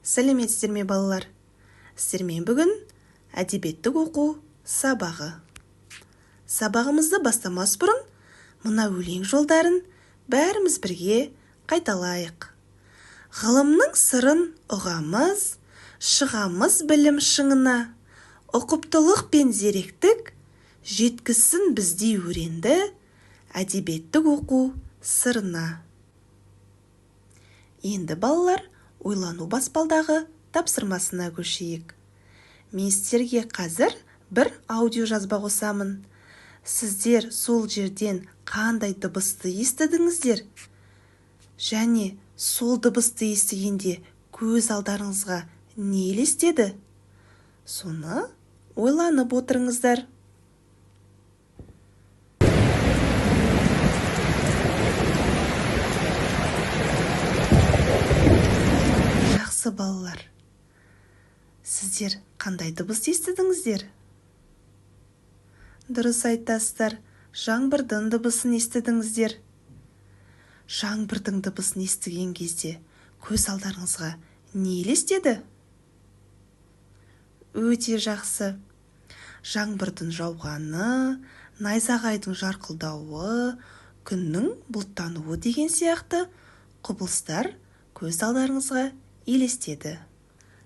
Сәлеметсіздер ме балалар? Сіздермен бүгін әдебиеттік оқу сабағы. Сабағымызды бастамас бұрын мына өлең жолдарын бәріміз бірге қайталайық. Ғылымның сырын ұғамыз, шығамыз білім шыңына. Ұқыптылық пен зеректік жеткізсін біздей өренді әдебиеттік оқу сырына. Енді балалар ойлану баспалдағы тапсырмасына көшейік. Мен сіздерге қазір бір аудио жазба қосамын. Сіздер сол жерден қандай дыбысты естідіңіздер? Және сол дыбысты естігенде көз алдарыңызға не елестеді? Соны ойланып отырыңыздар. Жақсы балалар, сіздер қандай дыбысты естідіңіздер? Дұрыс айтасыздар, жаңбырдың дыбысын естідіңіздер. Жаңбырдың дыбысын естіген кезде көз алдарыңызға не елестеді? Өте жақсы. Жаңбырдың жауғаны, найзағайдың жарқылдауы, күннің бұлттануы деген сияқты құбылыстар көз алдарыңызға елестеді.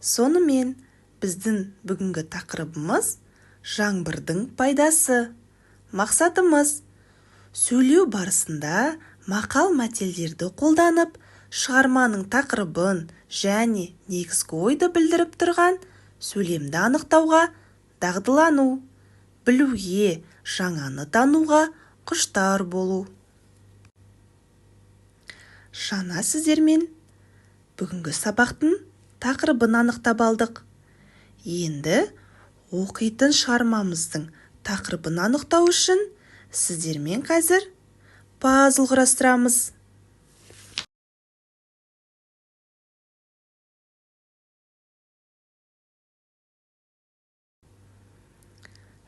Сонымен біздің бүгінгі тақырыбымыз жаңбырдың пайдасы. Мақсатымыз сөйлеу барысында мақал-мәтелдерді қолданып, шығарманың тақырыбын және негізгі ойды білдіріп тұрған сөйлемді анықтауға дағдылану, білуге, жаңаны тануға құштар болу. Жаңа сіздермен бүгінгі сабақтың тақырыбын анықтап алдық. Енді оқитын шығармамыздың тақырыбын анықтау үшін сіздермен қазір пазл құрастырамыз.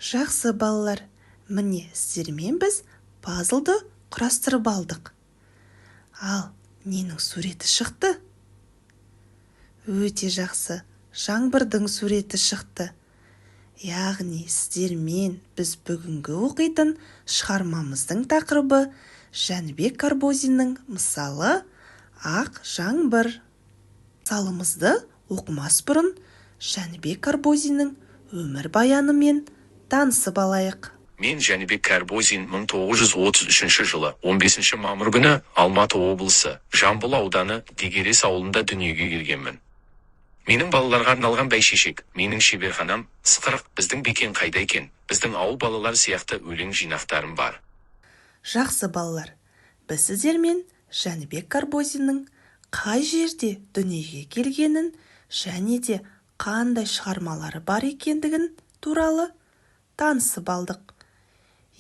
Жақсы балалар, міне сіздермен біз пазлды құрастырып алдық. Ал ненің суреті шықты? Өте жақсы, жаңбырдың суреті шықты. Яғни сіздермен біз бүгінгі оқитын шығармамыздың тақырыбы Жәнібек Карбозиннің мысалы «Ақ жаңбыр». Мысалымызды оқымас бұрын Жәнібек Карбозинның өмір баянымен танысып алайық. Мен Жәнібек Карбозин 1933 жылы 15 мамыр күні Алматы облысы Жамбыл ауданы Дегерес ауылында дүниеге келгенмін. Менің балаларға арналған бәйшешек, менің шеберханам, сықырық, біздің бекен қайда екен, біздің ауыл балалар сияқты өлең жинақтарым бар. Жақсы балалар, біз сіздермен Жәнібек Карбозинның қай жерде дүниеге келгенін және де қандай шығармалары бар екендігін туралы танысып алдық.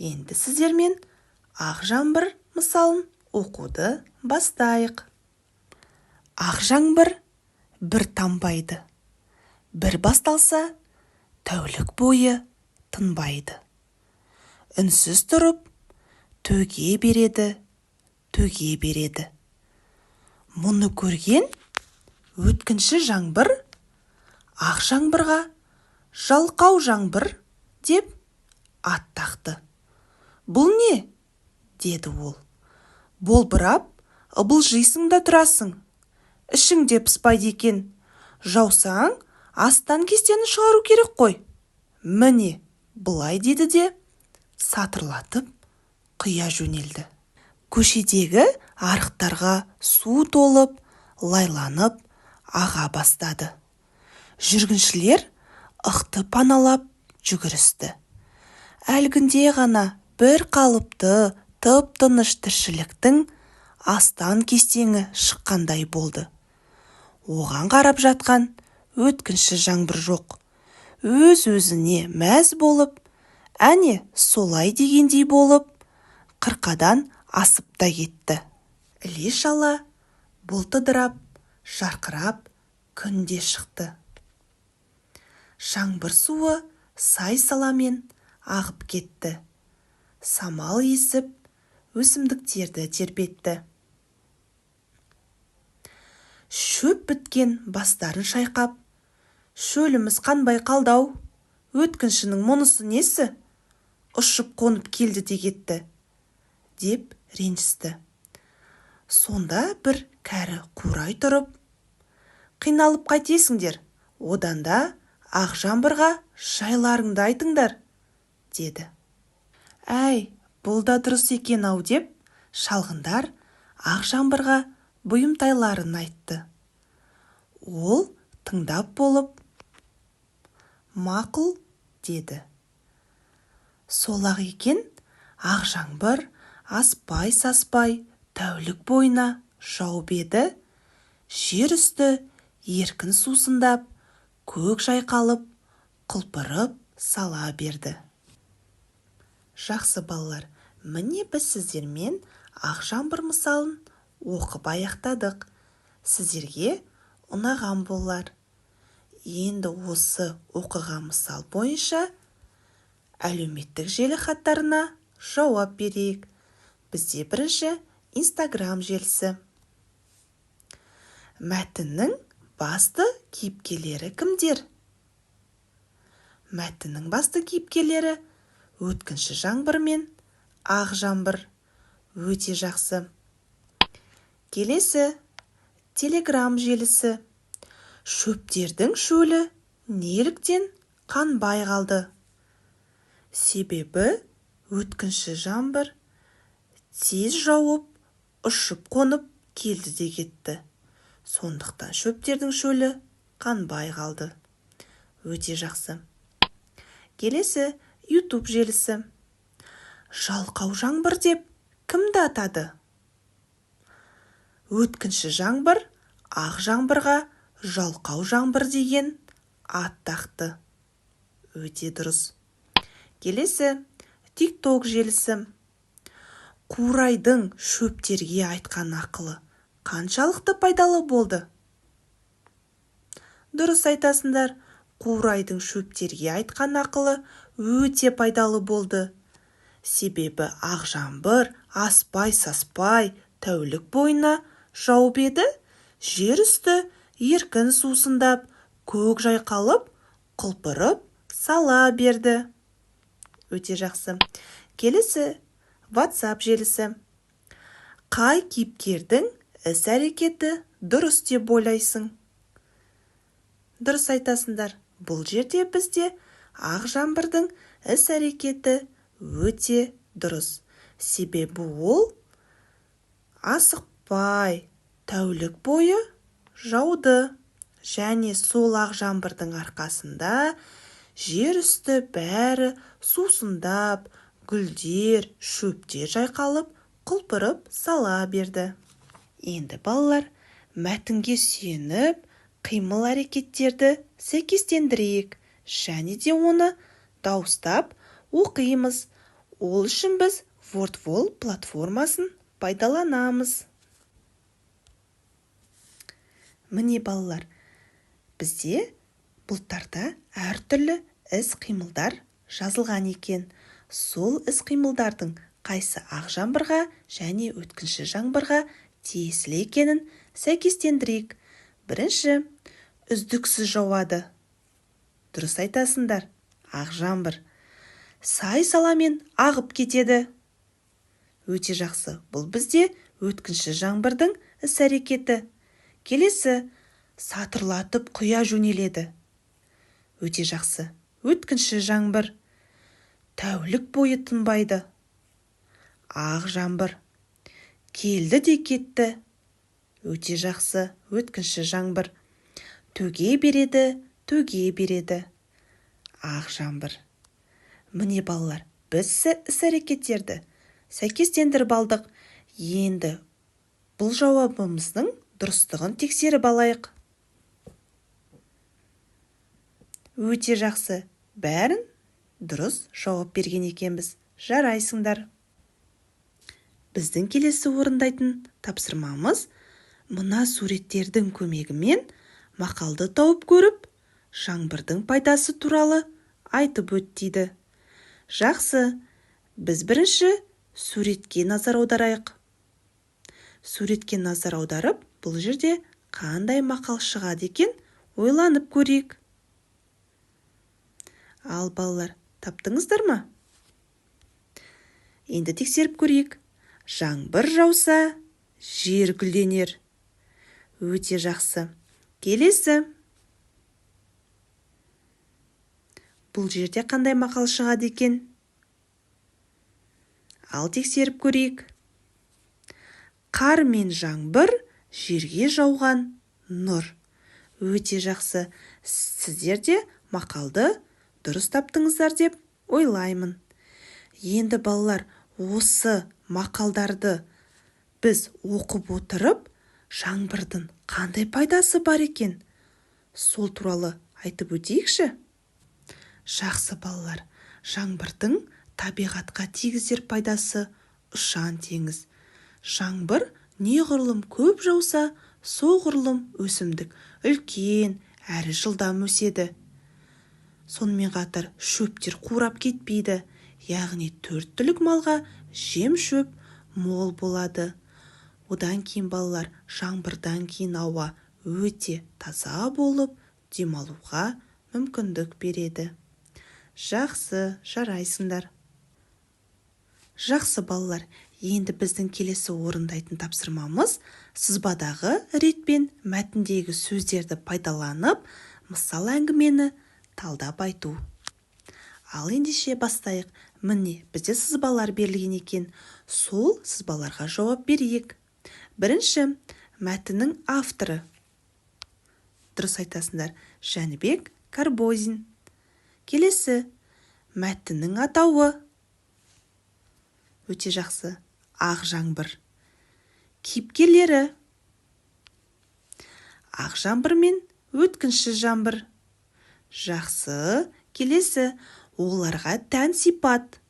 Енді сіздермен «Ақ жаңбыр» мысалын оқуды бастайық. Ақ жаңбыр бір тамбайды, бір басталса, тәулік бойы тынбайды. Үнсіз тұрып, төге береді, төге береді. Мұны көрген өткінші жаңбыр ақ жаңбырға жалқау жаңбыр деп ат тақты. Бұл не? Деді ол. Болбырап, ыбылжисың да тұрасың. Ішіңде пыспайды екен. Жаусаң, астан кестені шығару керек қой. Міне, былай деді де, сатырлатып құя жөнелді. Көшедегі арықтарға су толып, лайланып, аға бастады. Жүргіншілер ықты паналап жүгірісті. Әлгінде ғана бір қалыпты, тып-тыныш тіршіліктің астан кестеңі шыққандай болды. Оған қарап жатқан өткінші жаңбыр жоқ. Өз-өзіне мәз болып, әне солай дегендей болып, қырқадан асып та кетті. Іле-шала бұлтыдырап, жарқырап, күн де шықты. Жаңбыр суы сай-саламен ағып кетті. Самал есіп, өсімдіктерді тербетті. шөп біткен бастарын шайқап, шөліміз қанбай қалды-ау, өткіншінің мұнысы несі? Ұшып қонып келді де кетті, деп ренжісті. Сонда бір кәрі қурай тұрып, қиналып қайтесіңдер, одан да ақ жаңбырға жайларыңды айтыңдар, деді. Әй, бұл да дұрыс екен-ау деп, шалғындар ақ жаңбырға бұйымтайларын айтты. Ол тыңдап болып, мақұл, деді. Сол-ақ екен, ақ жаңбыр аспай-саспай тәулік бойына жауып еді, жер үсті еркін сусындап, көк жайқалып, құлпырып сала берді. Жақсы балалар, міне біз сіздермен ақ жаңбыр мысалын оқып аяқтадық. Сіздерге ұнаған болар. Енді осы оқыған мысал бойынша әлеуметтік желі хаттарына жауап берейік. Бізде бірінші Instagram желісі. Мәтіннің басты кейіпкерлері кімдер? Мәтіннің басты кейіпкерлері өткінші жаңбыр мен ақ жаңбыр. Өте жақсы. Келесі Telegram желісі. Шөптердің шөлі неліктен қанбай қалды? Себебі өткінші жаңбыр тез жауып, ұшып қонып келді де кетті. Сондықтан шөптердің шөлі қанбай қалды. Өте жақсы. Келесі YouTube желісі. Жалқау жаңбыр деп кімді атады? Өткінші жаңбыр ақ жаңбырға жалқау жаңбыр деген ат тақты. Өте дұрыс. Келесі TikTok желісі. Қурайдың шөптерге айтқан ақылы қаншалықты пайдалы болды? Дұрыс айтасыңдар. Қурайдың шөптерге айтқан ақылы өте пайдалы болды. Себебі ақ жаңбыр аспай-саспай тәулік бойына жауып еді, жер үсті еркін сусындап, көк жайқалып, құлпырып сала берді. Өте жақсы. Келесі WhatsApp желісі. Қай кейіпкердің іс-әрекеті дұрыс деп ойлайсың? Дұрыс айтасыңдар. Бұл жерде бізде ақ жаңбырдың іс-әрекеті өте дұрыс. Себебі ол асықпай тәулік бойы жауды. Және сол ақ жаңбырдың арқасында жер үсті бәрі сусындап, гүлдер, шөптер жайқалып, құлпырып сала берді. Енді балалар, мәтінге сүйеніп, қимыл әрекеттерді сәйкестендірейік, және де оны дауыстап оқимыз. Ол үшін біз WordWall платформасын пайдаланамыз. Міне балалар, бізде бұлттарда әртүрлі іс-қимылдар жазылған екен. Сол іс-қимылдардың қайсы ақ жаңбырға және өткінші жаңбырға тиесілі екенін сәйкестендірейік. Бірінші, үздіксіз жауады. Дұрыс айтасыңдар. Ақ жаңбыр сай-саламен ағып кетеді. Өте жақсы. Бұл бізде өткінші жаңбырдың іс-әрекеті. Келесі, сатырлатып құя жөнеледі. Өте жақсы. Өткінші жаңбыр тәулік бойы тынбайды. Ақ жаңбыр келді де кетті. Өте жақсы. Өткінші жаңбыр төге береді, төге береді. Ақ жаңбыр. Міне балалар, біз іс-әрекеттерді сәйкестендіріп алдық. Енді бұл жауабымыздың дұрыстығын тексеріп алайық. Өте жақсы. Бәрін дұрыс жауап берген екенбіз. Жарайсыңдар. Біздің келесі орындайтын тапсырмамыз мына суреттердің көмегімен мақалды тауып көріп, жаңбырдың пайдасы туралы айтып өт дейді. Жақсы. Біз бірінші суретке назар аударайық. Суретке назар аударып, бұл жерде қандай мақал шығады екен, ойланып көрейік. Ал балалар, таптыңыздар ма? Енді тексеріп көрейік. Жаңбыр жауса, жер гүлденер. Өте жақсы. Келесі. Бұл жерде қандай мақал шығады екен? Ал тексеріп көрейік. Қар мен жаңбыр жерге жауған нұр. Өте жақсы. Сіздер де мақалды дұрыс таптыңыздар деп ойлаймын. Енді балалар, осы мақалдарды біз оқып отырып, жаңбырдың қандай пайдасы бар екен? Сол туралы айтып өтейікші? Жақсы балалар, жаңбырдың табиғатқа тигізер пайдасы ұшан теңіз. Жаңбыр неғұрлым көп жауса, соғұрлым өсімдік үлкен әрі жылдам өседі. Сонымен қатар шөптер қурап кетпейді, яғни 4 түлік малға жем шөп мол болады. Одан кейін балалар, жаңбырдан кейін ауа өте таза болып, демалуға мүмкіндік береді. Жақсы, жарайсыңдар. Жақсы балалар, енді біздің келесі орындайтын тапсырмамыз сызбадағы ретпен мәтіндегі сөздерді пайдаланып, мысал әңгімені талдап айту. Ал ендеше бастайық. Міне, бізде сызбалар берілген екен. Сол сызбаларға жауап берейік. Бірінші, мәтіннің авторы. Дұрыс айтасыңдар, Жәнібек Карбозин. Келесі, мәтіннің атауы. Өте жақсы, Ақ жаңбыр. Кейіпкерлері. Ақ жаңбыр мен өткінші жаңбыр. Жақсы. Келесі, оларға тән сипат.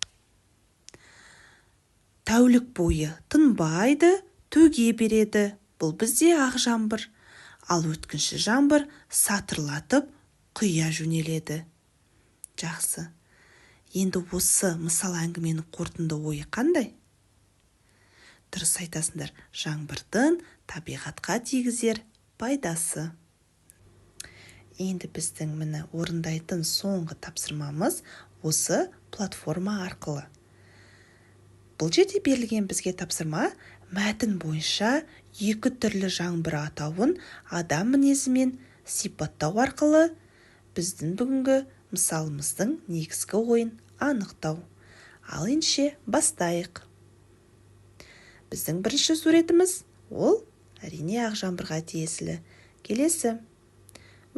Тәулік бойы тынбайды, төге береді. Бұл бізде ақ жаңбыр. Ал өткінші жаңбыр сатырлатып құя жөнеледі. Жақсы. Енді осы мысал әңгіменің қорытынды ойы қандай? Дұрыс айтасыңдар, жаңбырдың табиғатқа тигізер пайдасы. Енді біздің міне орындайтын соңғы тапсырмамыз осы платформа арқылы. Бұл жерде берілген бізге тапсырма мәтін бойынша 2 түрлі жаңбыр атауын адам мінезімен сипаттау арқылы біздің бүгінгі мысалымыздың негізгі ойын анықтау. Ал ендеше бастайық. Біздің бірінші суретіміз ол әрине ақ жаңбырға тиесілі. Келесі,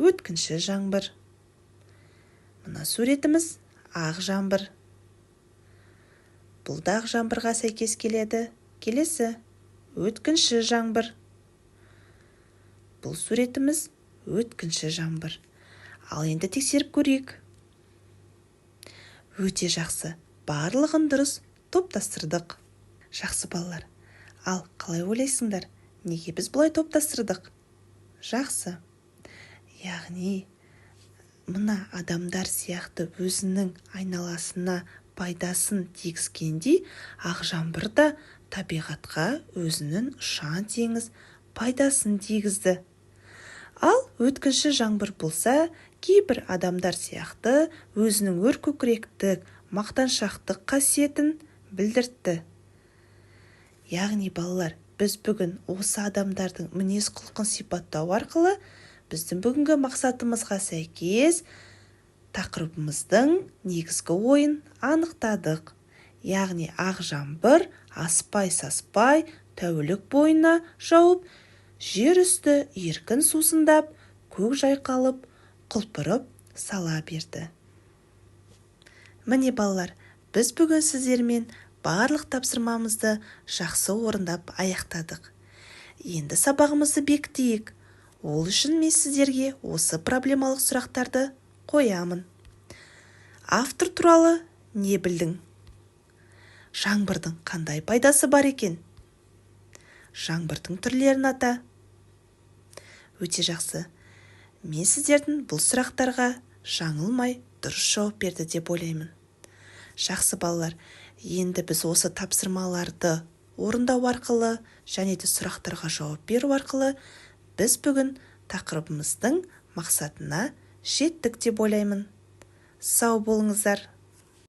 өткінші жаңбыр. Мына суретіміз ақ жаңбыр. Бұл да ақ жаңбырға сәйкес келеді. Келесі, өткінші жаңбыр. Бұл суретіміз өткінші жаңбыр. Ал енді тексеріп көрейік. Өте жақсы. Барлығын дұрыс топтастырдық. Жақсы балалар. Ал қалай ойлайсыңдар? Неге біз бұлай топтастырдық? Жақсы. Яғни, мына адамдар сияқты өзінің айналасына пайдасын тигізгендей, ақ жаңбыр да табиғатқа өзінің ұшан теңіз пайдасын тигізді. Ал өткінші жаңбыр болса, кейбір адамдар сияқты өзінің өркөкіректік, мақтаншақтық қасиетін білдіртті. Яғни балалар, біз бүгін осы адамдардың мінез құлқын сипаттау арқылы біздің бүгінгі мақсатымызға сәйкес тақырыбымыздың негізгі ойын анықтадық. Яғни ақ жаңбыр аспай-саспай тәулік бойына жауып, жер үсті еркін сусындап, көк жайқалып, құлпырып сала берді. Міне балалар, біз бүгін сіздермен барлық тапсырмамызды жақсы орындап аяқтадық. Енді сабағымызды бекітейік. Ол үшін мен сіздерге осы проблемалық сұрақтарды қоямын. Автор туралы не білдің? Жаңбырдың қандай пайдасы бар екен? Жаңбырдың түрлерін ата. Өте жақсы. Мен сіздердің бұл сұрақтарға жаңылмай дұрыс жауап берді деп ойлаймын. Жақсы балалар, енді біз осы тапсырмаларды орындау арқылы және де сұрақтарға жауап беру арқылы біз бүгін тақырыбымыздың мақсатына жеттік деп ойлаймын. Сау болыңыздар.